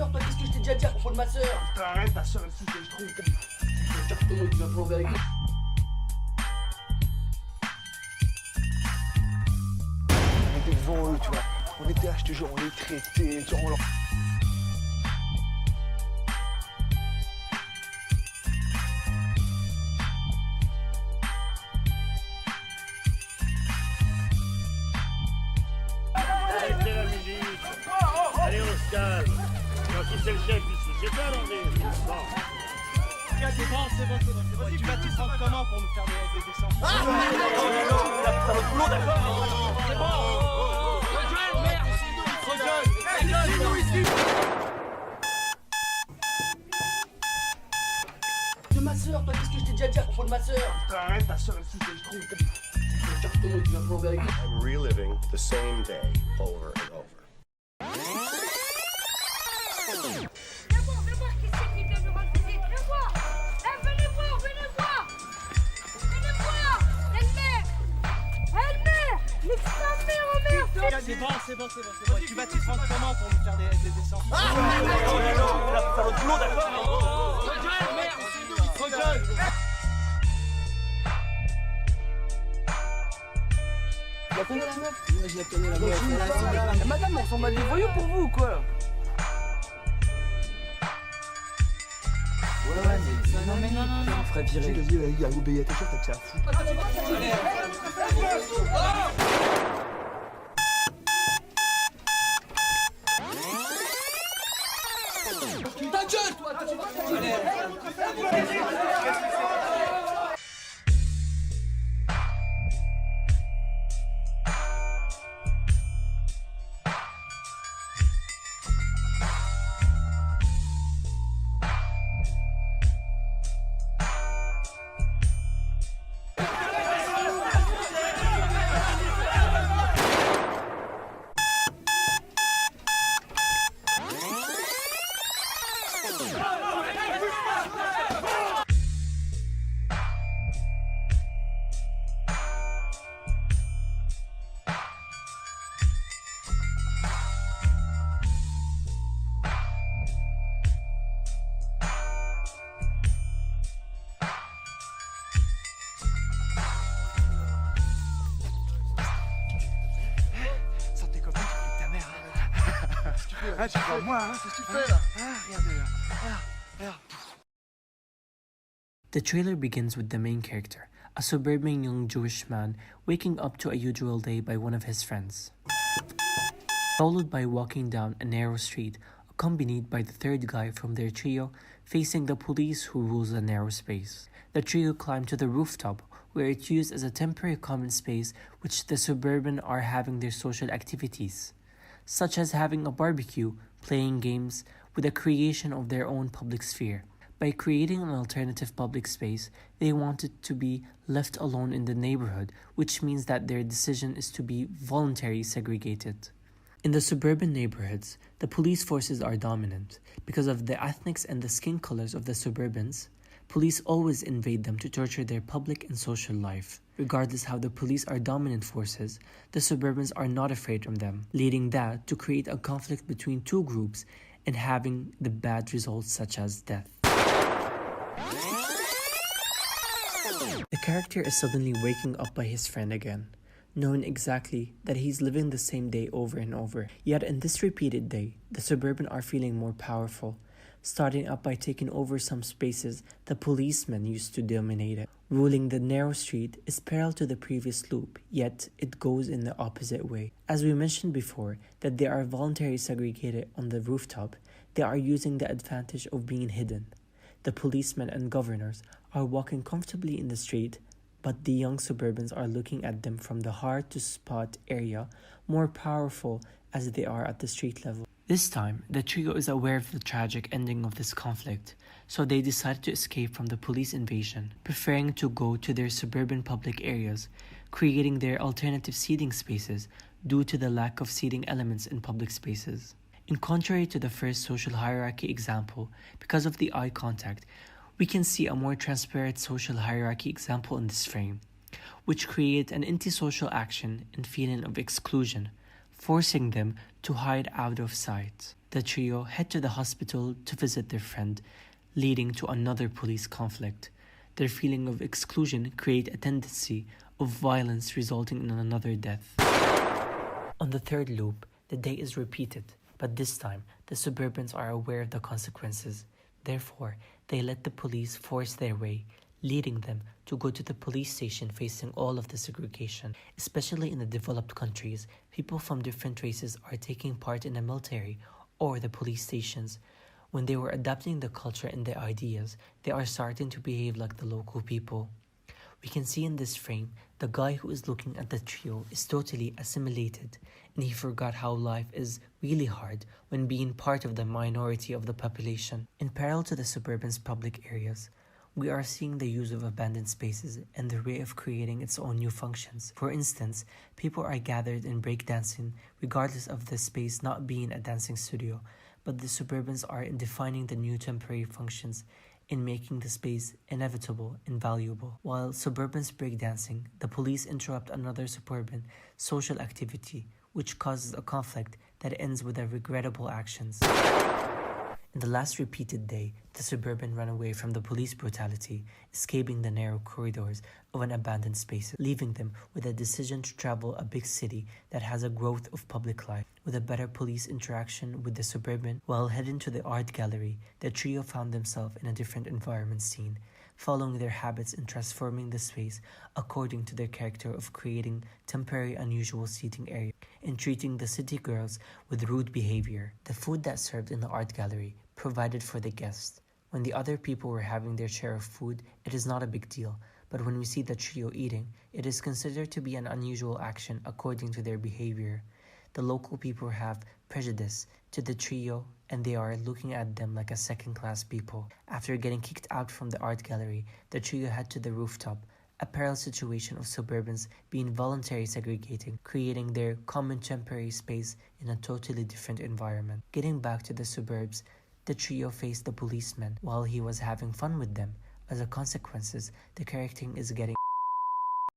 soeur, toi qu'est-ce que je t'ai déjà dit à propos de ma soeur? Putain, arrête, ta soeur, elle souffle, je trouve. Carton, tu vas plomber avec. On était devant eux, tu vois. On était là, je te jure, on les traitait, tu vois, on leur... Arrêtez la musique. Allez, on se calme. Qui c'est le chef ici? C'est toi, l'André. Bon. C'est bon. Tu vas t'y prendre comment pour nous faire des descentes? Ça va boulot, d'accord? C'est bon. De ma soeur, toi qu'est-ce que je t'ai déjà dit à propos de ma soeur? Putain, arrête, ta soeur, elle souffle, je trouve. Carton, tu vas plomber avec. I'm reliving the same day over and over. Viens voir, qui c'est qui vient nous rendre visite. Viens voir. Venez voir. Elle-mère. Mais sa mère, oh merde. C'est bon. Tu vas t'y prendre comment pour nous faire des descentes? Ça va boulot, d'accord? Tu la connais la meuf? Ouais, je la connais la meuf. Madame, on s'en bat des voyous pour vous ou quoi? Ouais, mais non. On ferait virer. Vas-y, il y a obéi à tes chefs, t'as que ça à foutre. Ta gueule, toi! Sans tes copains, tu fais ta mère. Ah, tu fais moi, hein? Qu'est-ce que tu fais là? Ah, regarde là. Regarde. The trailer begins with the main character, a suburban young Jewish man waking up to a usual day by one of his friends, followed by walking down a narrow street accompanied by the third guy from their trio facing the police who rules the narrow space. The trio climb to the rooftop where it's used as a temporary common space which the suburban are having their social activities, such as having a barbecue, playing games, with the creation of their own public sphere. By creating an alternative public space, they wanted to be left alone in the neighborhood, which means that their decision is to be voluntarily segregated. In the suburban neighborhoods, the police forces are dominant. Because of the ethnics and the skin colors of the suburbans, police always invade them to torture their public and social life. Regardless how the police are dominant forces, the suburbans are not afraid of them, leading that to create a conflict between two groups and having the bad results such as death. The character is suddenly waking up by his friend again, knowing exactly that he's living the same day over and over. Yet in this repeated day, the suburban are feeling more powerful, starting up by taking over some spaces the policemen used to dominate it. Ruling the narrow street is parallel to the previous loop, yet it goes in the opposite way. As we mentioned before, that they are voluntarily segregated on the rooftop, they are using the advantage of being hidden. The policemen and governors are walking comfortably in the street, but the young suburbans are looking at them from the hard-to-spot area, more powerful as they are at the street level. This time, the trio is aware of the tragic ending of this conflict, so they decide to escape from the police invasion, preferring to go to their suburban public areas, creating their alternative seating spaces due to the lack of seating elements in public spaces. In contrary to the first social hierarchy example, because of the eye contact, we can see a more transparent social hierarchy example in this frame, which creates an antisocial action and feeling of exclusion, forcing them to hide out of sight. The trio head to the hospital to visit their friend, leading to another police conflict. Their feeling of exclusion create a tendency of violence resulting in another death. On the third loop, the day is repeated, but this time the suburbans are aware of the consequences. Therefore, they let the police force their way, leading them to go to the police station facing all of the segregation. Especially in the developed countries, people from different races are taking part in the military or the police stations. When they were adapting the culture and the ideas, they are starting to behave like the local people. We can see in this frame, the guy who is looking at the trio is totally assimilated, and he forgot how life is really hard when being part of the minority of the population. In parallel to the suburbans' public areas, we are seeing the use of abandoned spaces and the way of creating its own new functions. For instance, people are gathered in breakdancing regardless of the space not being a dancing studio, but the suburbans are in defining the new temporary functions in making the space inevitable and valuable. While suburbans breakdancing, the police interrupt another suburban social activity, which causes a conflict that ends with their regrettable actions. In the last repeated day, the suburban ran away from the police brutality, escaping the narrow corridors of an abandoned space, leaving them with a decision to travel a big city that has a growth of public life. With a better police interaction with the suburban, while heading to the art gallery, the trio found themselves in a different environment scene, following their habits and transforming the space according to their character of creating temporary unusual seating area and treating the city girls with rude behavior. The food that served in the art gallery provided for the guests. When the other people were having their share of food, it is not a big deal, but when we see the trio eating, it is considered to be an unusual action according to their behavior. The local people have prejudice to the trio and they are looking at them like a second-class people. After getting kicked out from the art gallery, the trio head to the rooftop, a parallel situation of suburbans being voluntarily segregating, creating their common temporary space in a totally different environment. Getting back to the suburbs, the trio faced the policeman while he was having fun with them. As a consequence, the character is getting